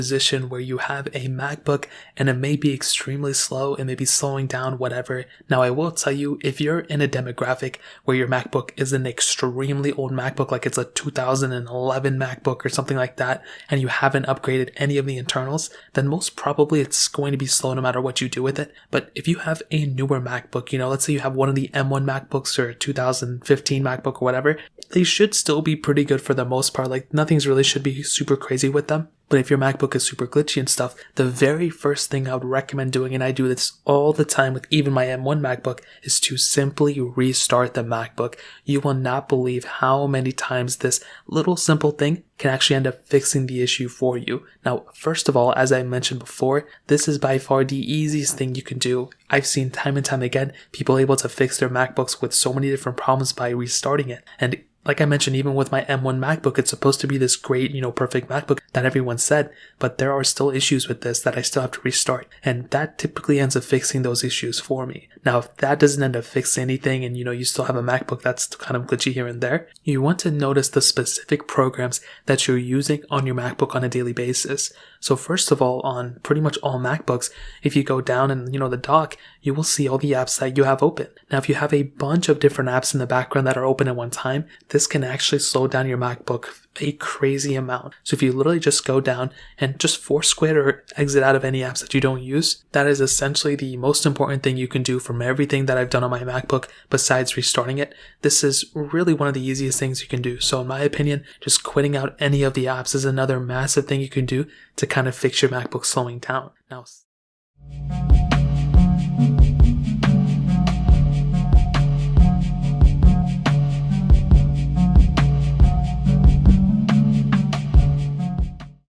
position where you have a MacBook and it may be extremely slow, it may be slowing down, whatever. Now I will tell you, if you're in a demographic where your MacBook is an extremely old MacBook, like it's a 2011 MacBook or something like that, and you haven't upgraded any of the internals, then most probably it's going to be slow no matter what you do with it. But if you have a newer MacBook, let's say you have one of the M1 MacBooks or 2015 MacBook or whatever, they should still be pretty good for the most part. Like nothing's really should be super crazy with them. But if your MacBook is super glitchy and stuff, the very first thing I would recommend doing, and I do this all the time with even my M1 MacBook, is to simply restart the MacBook. You will not believe how many times this little simple thing can actually end up fixing the issue for you. Now, first of all, as I mentioned before, this is by far the easiest thing you can do. I've seen time and time again people able to fix their MacBooks with so many different problems by restarting it. And like I mentioned, even with my M1 MacBook, it's supposed to be this great, perfect MacBook that everyone said, but there are still issues with this that I still have to restart. And that typically ends up fixing those issues for me. Now, if that doesn't end up fixing anything and, you still have a MacBook that's kind of glitchy here and there, you want to notice the specific programs that you're using on your MacBook on a daily basis. So first of all, on pretty much all MacBooks, if you go down and, the dock, you will see all the apps that you have open. Now, if you have a bunch of different apps in the background that are open at one time, this can actually slow down your MacBook a crazy amount. So if you literally just go down and just force quit or exit out of any apps that you don't use, that is essentially the most important thing you can do from everything that I've done on my MacBook besides restarting it. This is really one of the easiest things you can do. So in my opinion, just quitting out any of the apps is another massive thing you can do to kind of fix your MacBook slowing down. Now,